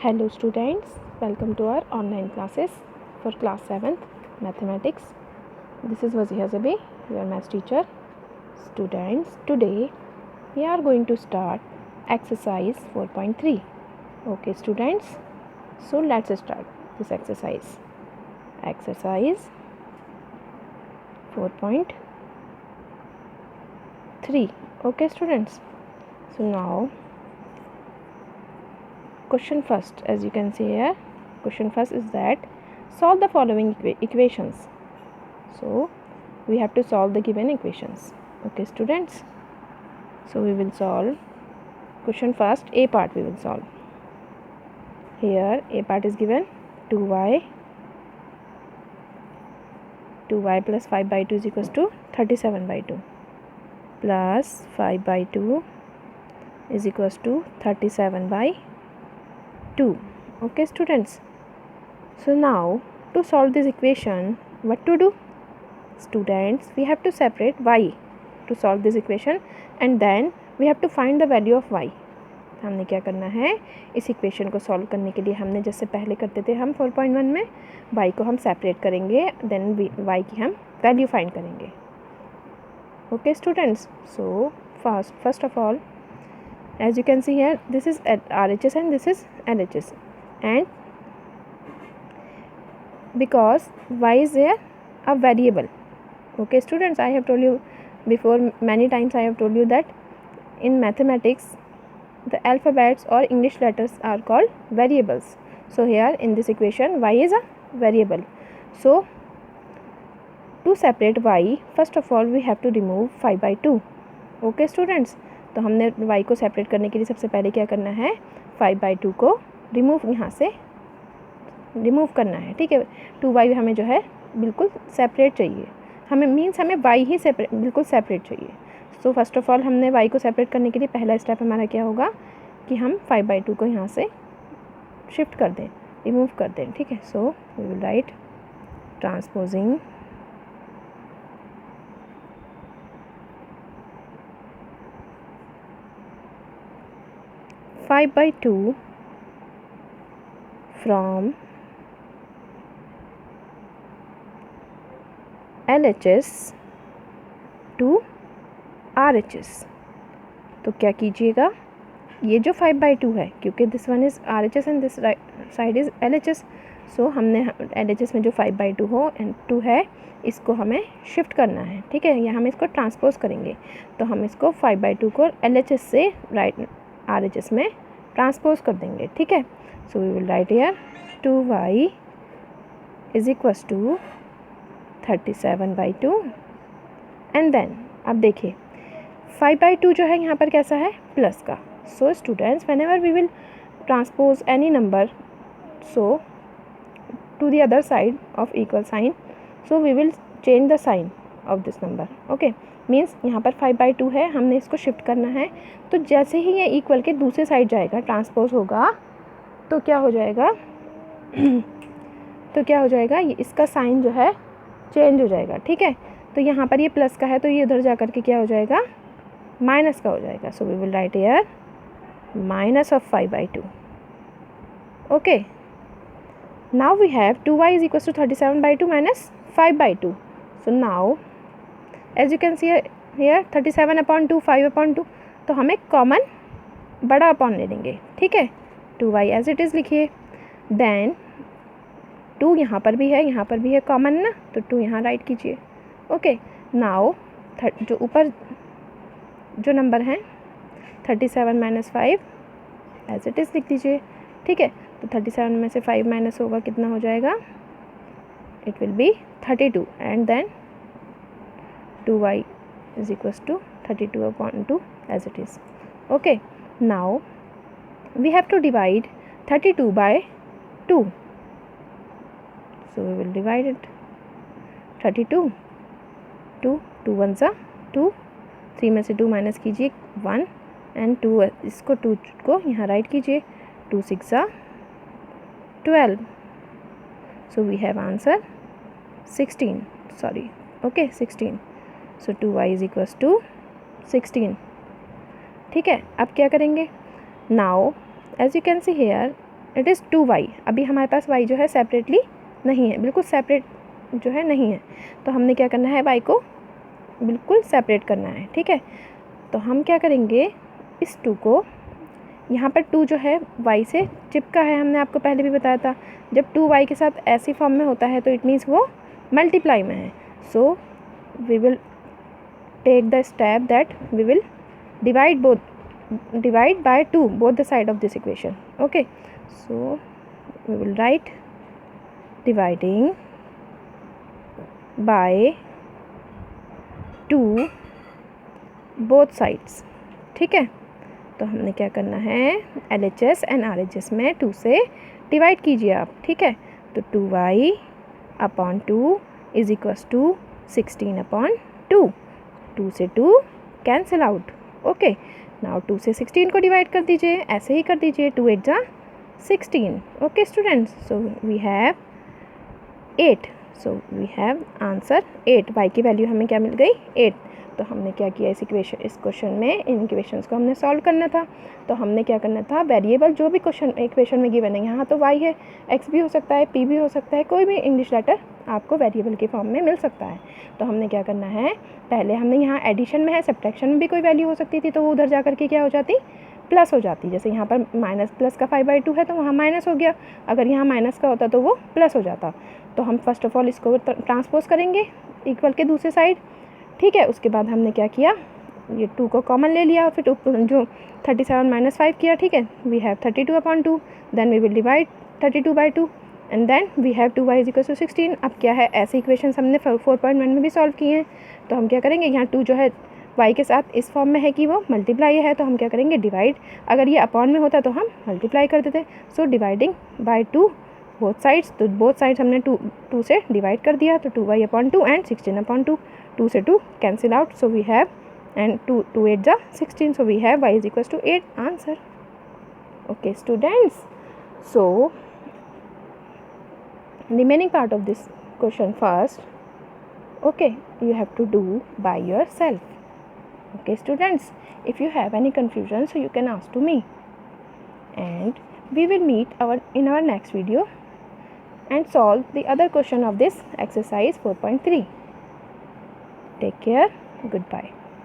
Hello students, welcome to our online classes for class 7th mathematics. This is Waziha Zabi, your math teacher. Students, today we are going to start exercise 4.3. Okay students, so let's start this exercise. Exercise 4.3. Okay students, so now question first, as you can see here, question first is that solve the following equations. So we have to solve the given equations. Okay students, so we will solve question first. A part we will solve. Here A part is given 2y plus 5 by 2 is equals to 37 by 2 plus 5 by 2 is equals to 37 by 2. Okay students, so now to solve this equation, what to do? Students, we have to separate y to solve this equation and then we have to find the value of y. हमने क्या करना है, इस equation को solve करने के लिए हमने जैसे पहले करते थे हम 4.1 में y को हम सेपरेट करेंगे, देन y की हम वैल्यू फाइंड करेंगे. Okay students, so first of all, as you can see here, this is RHS and this is LHS, and because y is there a variable. Okay students, I have told you before many times, I have told you that in mathematics the alphabets or English letters are called variables. So here in this equation y is a variable. So to separate y, first of all we have to remove 5 by 2. Okay students, तो हमने y को separate करने के लिए सबसे पहले क्या करना है, 5 by 2 को यहाँ से रिमूव करना है. ठीक है, 2y हमें जो है बिल्कुल सेपरेट चाहिए, हमें मीन्स हमें y ही सेपरेट बिल्कुल सेपरेट चाहिए. सो फर्स्ट ऑफ ऑल हमने y को सेपरेट करने के लिए पहला स्टेप हमारा क्या होगा कि हम 5 by 2 को यहाँ से शिफ्ट कर दें, रिमूव कर दें. ठीक है, so we will write transposing 5 by 2 from LHS to RHS. तो क्या कीजिएगा, ये जो 5 by 2 है, क्योंकि this one is RHS and this side is LHS, सो हमने LHS में जो 5 by 2 है इसको हमें शिफ्ट करना है. ठीक है, या हम इसको ट्रांसपोज करेंगे, तो हम इसको 5 by 2 को LHS से राइट RHS में ट्रांसपोज कर देंगे. ठीक है, so we will write here 2y is equals to 37 by 2 and then अब देखिए 5 by 2 जो है यहाँ पर कैसा है, प्लस का. So students, whenever we will transpose any number so to the other side of equal sign, so we will change the sign of this number. Okay, means यहाँ पर 5 by 2 है, हमने इसको शिफ्ट करना है, तो जैसे ही ये इक्वल के दूसरे साइड जाएगा, ट्रांसपोज होगा, तो क्या हो जाएगा ये इसका साइन जो है चेंज हो जाएगा. ठीक है, तो यहाँ पर ये प्लस का है, तो ये उधर जा कर के क्या हो जाएगा, माइनस का हो जाएगा. So we will write here minus of 5 by 2. Okay, now we have 2y is equal to 37 by 2 minus 5 by 2. So now as you can see here 37 upon 2, 5 upon 2, तो हमें कॉमन बड़ा अपॉन ले लेंगे. ठीक है, 2y एज इट इज़ लिखिए, then 2 यहाँ पर भी है कॉमन ना, तो 2 यहाँ राइट कीजिए. ओके, नाउ जो ऊपर जो नंबर हैं 37 माइनस 5 एज इट इज़ लिख दीजिए. ठीक है, तो 37 में से 5 माइनस होगा, कितना हो जाएगा, it will be 32 and then 2y is equals to 32 upon 2 as it is. Okay, now we have to divide 32 by 2. So we will divide it 32, 2 1 सा 2, 3 में से 2 माइनस कीजिए 1 एंड 2 इसको 2 को यहाँ राइट कीजिए, 2 6 सा 12. So we have answer 16. Sorry, okay 16. So 2y is equals to 16. ठीक है, अब क्या करेंगे, now as you can see here it is 2y। अभी हमारे पास y जो है सेपरेटली नहीं है, बिल्कुल सेपरेट जो है नहीं है, तो हमने क्या करना है, y को बिल्कुल सेपरेट करना है, ठीक है। तो हम क्या करेंगे, इस 2 को, यहाँ पर 2 जो है y से चिपका है, हमने आपको पहले भी बताया था, जब 2y के साथ ऐसी फॉर्म में होता है तो इट मीन्स वो मल्टीप्लाई में है। So we will take the step that we will divide by 2 both the side of this equation. Okay, so we will write dividing by 2 both sides, ठीक है। तो हमने क्या करना है, LHS एंड RHS में 2 से डिवाइड कीजिए आप, ठीक है। तो 2y upon 2 is equals to 16 upon 2, 2 से 2 कैंसिल आउट। ओके, नाउ 2 से 16 को डिवाइड कर दीजिए, ऐसे ही कर दीजिए, 2 8 जा 16। Okay students, so we have 8, so we have answer 8। y की वैल्यू हमें क्या मिल गई, 8। तो हमने क्या किया, इस क्वेश्चन में इन इक्वेशंस को हमने सॉल्व करना था। तो हमने क्या करना था, वेरिएबल जो भी इक्वेशन में गिवन है, यहाँ तो y है, x भी हो सकता है, p भी हो सकता है, कोई भी इंग्लिश लेटर आपको वेरिएबल के फॉर्म में मिल सकता है। तो हमने क्या करना है, पहले हमने यहाँ एडिशन में है, सब्ट्रैक्शन में भी कोई वैल्यू हो सकती थी, तो वो उधर जा कर के क्या हो जाती, प्लस हो जाती। जैसे यहाँ पर माइनस प्लस का 5/2 है तो वहाँ माइनस हो गया, अगर यहाँ माइनस का होता तो वो प्लस हो जाता। तो हम फर्स्ट ऑफ ऑल इसको ट्रांसपोज करेंगे इक्वल के दूसरे साइड, ठीक है। उसके बाद हमने क्या किया, ये 2 को कॉमन ले लिया और फिर जो 37 - 5 किया, ठीक है। We have 32 upon 2, then we will divide 32 by 2 and then we have 2y is equal to 16। अब क्या है, ऐसे इक्वेशंस हमने 4.1 में भी सॉल्व किए हैं। तो हम क्या करेंगे, यहाँ 2 जो है y के साथ इस फॉर्म में है कि वो मल्टीप्लाई है, तो हम क्या करेंगे, डिवाइड। अगर ये अपॉन में होता तो हम मल्टीप्लाई कर देते। So dividing by 2 both sides, तो बोथ साइड्स हमने 2 से डिवाइड कर दिया, तो 2y अपॉन 2 एंड 16 अपॉन 2, 2 से 2 cancel out, so we have and 2 8 जा 16, so we have y is equal to 8 answer. Okay students, so remaining part of this question first, okay, you have to do by yourself. Okay students, if you have any confusion, so you can ask to me, and we will meet in our next video and solve the other question of this exercise 4.3. Take care, goodbye.